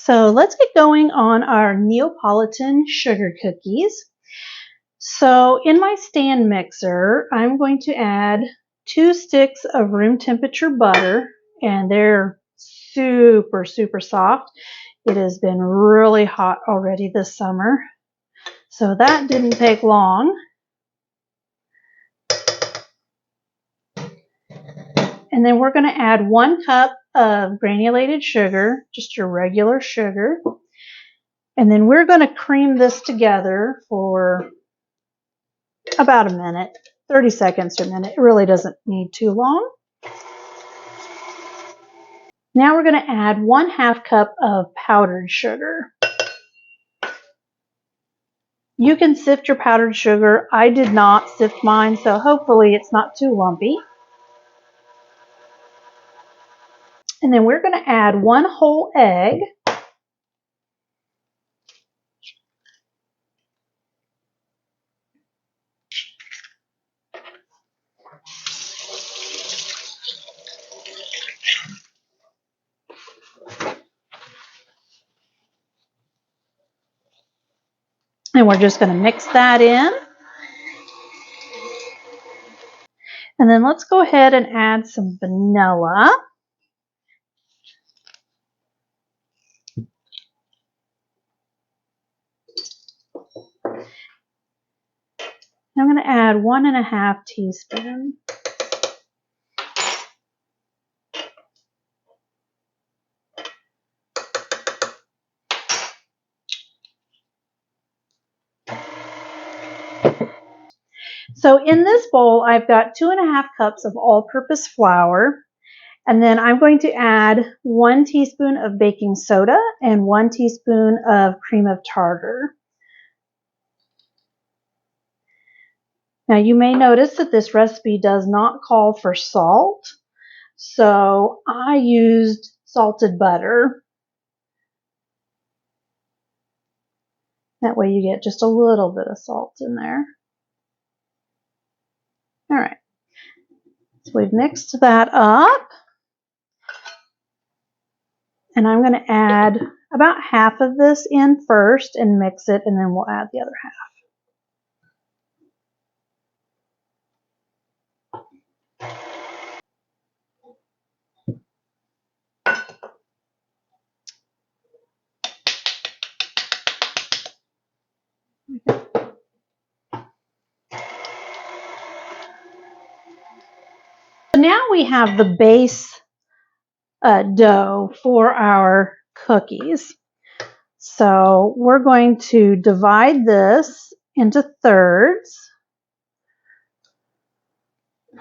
So let's get going on our Neapolitan sugar cookies. So in my stand mixer, I'm going to add 2 sticks of room temperature butter, and they're super, super soft. It has been really hot already this summer, so that didn't take long. And then we're going to add 1 cup of granulated sugar, just your regular sugar. And then we're going to cream this together for about a minute, 30 seconds to a minute. It really doesn't need too long. Now we're going to add 1/2 cup of powdered sugar. You can sift your powdered sugar. I did not sift mine, so hopefully it's not too lumpy. And then we're going to add 1 whole egg. And we're just going to mix that in. And then let's go ahead and add some vanilla. I'm going to add 1½ teaspoon. So in this bowl, I've got 2½ cups of all-purpose flour, and then I'm going to add 1 teaspoon of baking soda and 1 teaspoon of cream of tartar. Now you may notice that this recipe does not call for salt, so I used salted butter. That way you get just a little bit of salt in there. All right, so we've mixed that up. And I'm going to add about half of this in first and mix it, and then we'll add the other half. So now we have the base dough for our cookies. So we're going to divide this into thirds.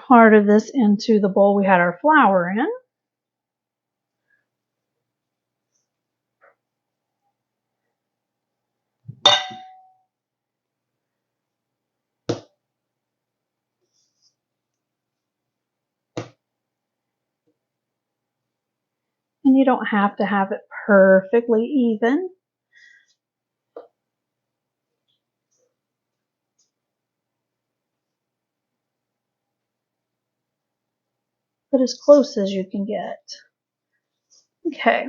Part of this into the bowl we had our flour in. And you don't have to have it perfectly even. But as close as you can get. Okay.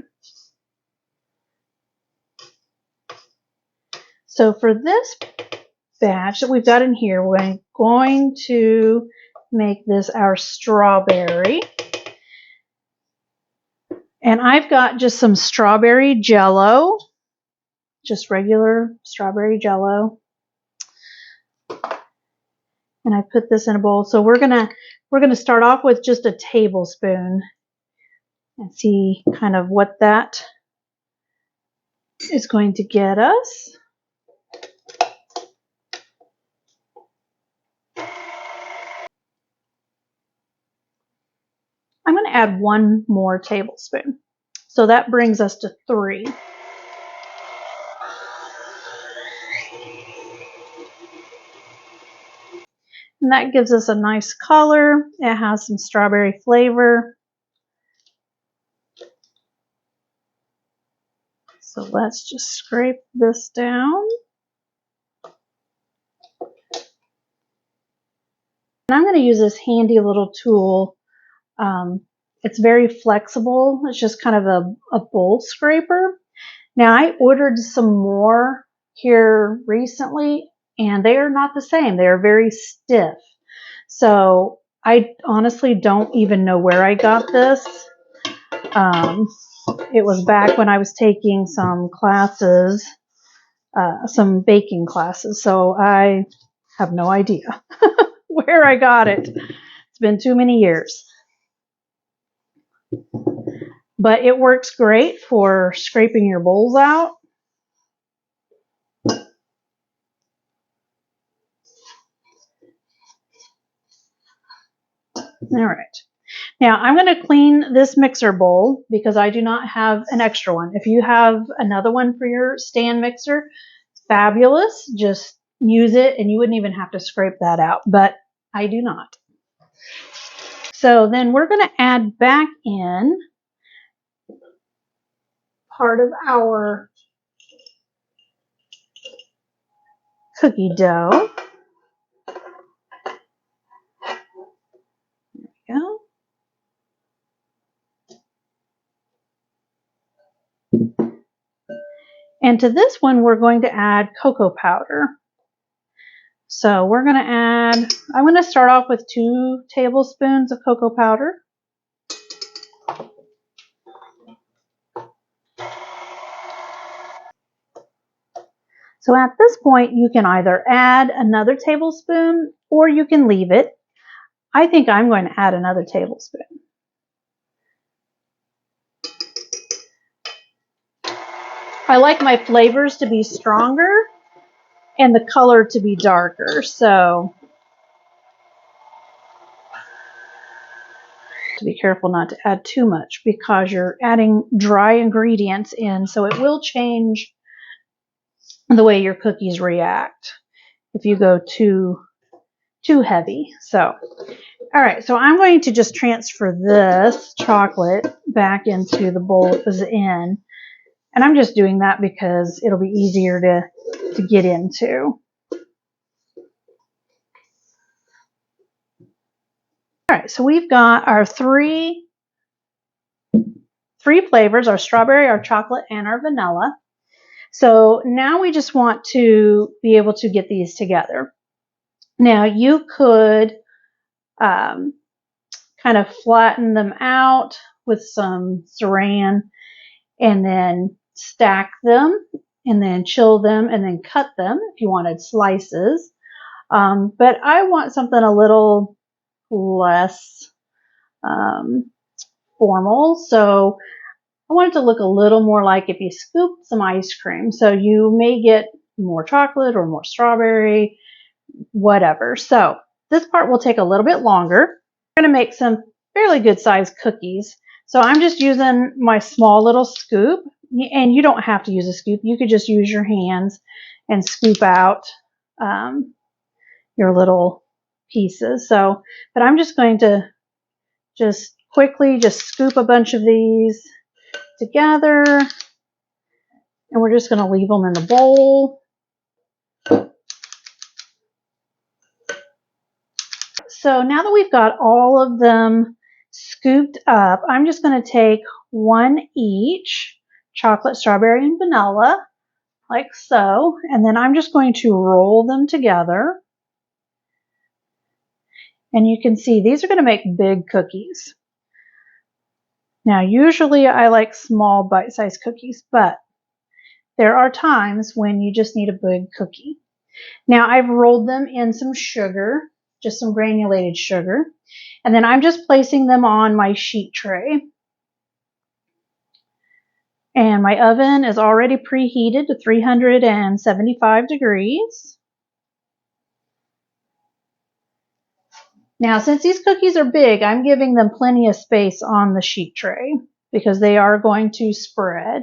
So for this batch that we've got in here, we're going to make this our strawberry. And I've got just some strawberry jello, just regular strawberry jello. And I put this in a bowl. So we're gonna start off with just a tablespoon and see kind of what that is going to get us. I'm going to add 1 more tablespoon. So that brings us to 3. And that gives us a nice color. It has some strawberry flavor. So let's just scrape this down. And I'm going to use this handy little tool. It's very flexible. It's just kind of a bowl scraper. Now I ordered some more here recently and they are not the same. They are very stiff. So I honestly don't even know where I got this. It was back when I was taking some classes, some baking classes. So I have no idea where I got it. It's been too many years. But it works great for scraping your bowls out. All right. Now I'm going to clean this mixer bowl because I do not have an extra one. If you have another one for your stand mixer, fabulous. Just use it and you wouldn't even have to scrape that out, but I do not. So then we're going to add back in part of our cookie dough. There we go. And to this one, we're going to add cocoa powder. So we're going to add, I'm going to start off with 2 tablespoons of cocoa powder. So at this point, you can either add another tablespoon or you can leave it. I think I'm going to add another tablespoon. I like my flavors to be stronger and the color to be darker. So to be careful not to add too much because you're adding dry ingredients in, so it will change the way your cookies react if you go too heavy. So all right, so I'm going to just transfer this chocolate back into the bowl it was in. And I'm just doing that because it'll be easier to get into. All right, so we've got our three flavors, our strawberry, our chocolate, and our vanilla. So now we just want to be able to get these together. Now you could kind of flatten them out with some saran and then stack them and then chill them and then cut them if you wanted slices. But I want something a little less formal. So I want it to look a little more like if you scooped some ice cream. So you may get more chocolate or more strawberry, whatever. So this part will take a little bit longer. I'm going to make some fairly good sized cookies. So I'm just using my small little scoop, and you don't have to use a scoop. You could just use your hands and scoop out your little pieces. So, but I'm just going to just quickly just scoop a bunch of these together, and we're just going to leave them in the bowl. So now that we've got all of them scooped up, I'm just going to take one each, chocolate, strawberry, and vanilla, like so, and then I'm just going to roll them together. And you can see these are going to make big cookies. Now, usually I like small bite-sized cookies, but there are times when you just need a big cookie. Now, I've rolled them in some sugar, just some granulated sugar, and then I'm just placing them on my sheet tray. And my oven is already preheated to 375 degrees. Now, since these cookies are big, I'm giving them plenty of space on the sheet tray because they are going to spread.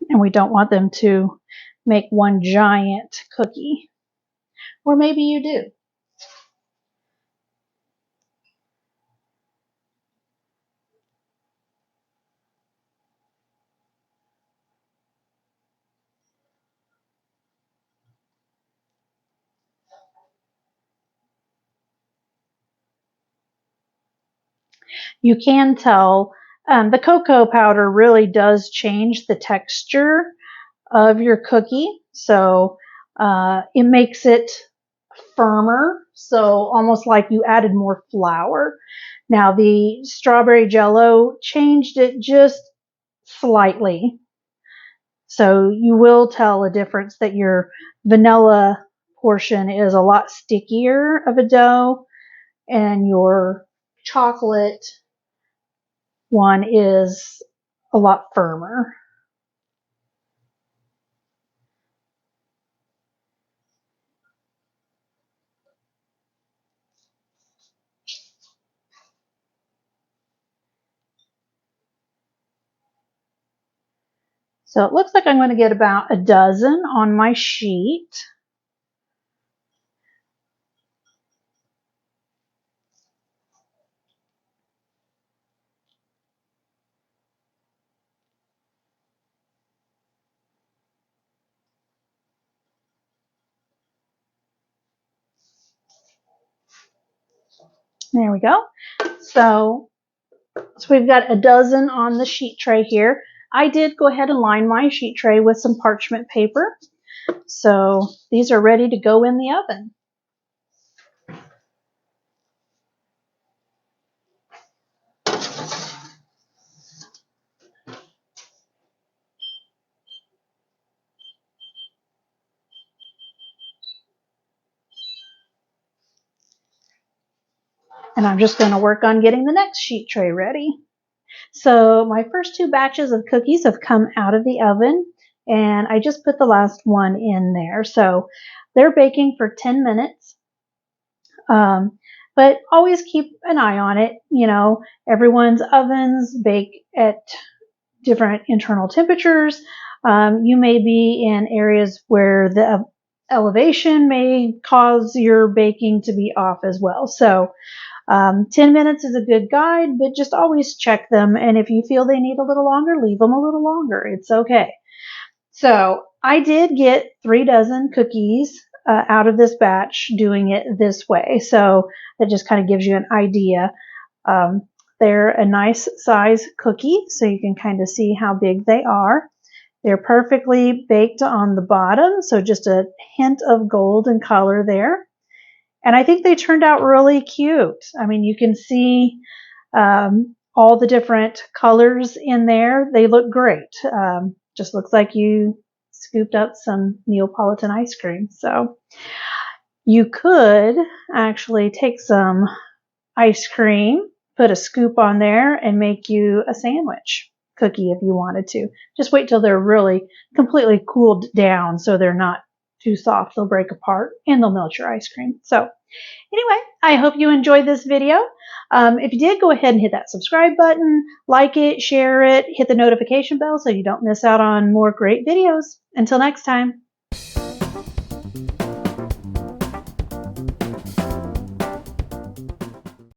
And we don't want them to make one giant cookie. Or maybe you do. You can tell the cocoa powder really does change the texture of your cookie. So it makes it firmer, so almost like you added more flour. Now the strawberry jello changed it just slightly. So you will tell a difference that your vanilla portion is a lot stickier of a dough and your chocolate one is a lot firmer. So it looks like I'm going to get about a dozen on my sheet. There we go. So we've got a dozen on the sheet tray here. I did go ahead and line my sheet tray with some parchment paper. So these are ready to go in the oven. And I'm just going to work on getting the next sheet tray ready. So my first two batches of cookies have come out of the oven, and I just put the last one in there. So they're baking for 10 minutes. But always keep an eye on it. You know, everyone's ovens bake at different internal temperatures. You may be in areas where the elevation may cause your baking to be off as well. So 10 minutes is a good guide, but just always check them. And if you feel they need a little longer, leave them a little longer. It's okay. So I did get 3 dozen cookies out of this batch doing it this way. So that just kind of gives you an idea. They're a nice size cookie, so you can kind of see how big they are. They're perfectly baked on the bottom, so just a hint of golden color there. And I think they turned out really cute. I mean, you can see all the different colors in there. They look great. Just looks like you scooped up some Neapolitan ice cream. So you could actually take some ice cream, put a scoop on there, and make you a sandwich cookie if you wanted to. Just wait till they're really completely cooled down so they're not too soft. They'll break apart and they'll melt your ice cream. So anyway, I hope you enjoyed this video. If you did, go ahead and hit that subscribe button, like it, share it, hit the notification bell so you don't miss out on more great videos. Until next time.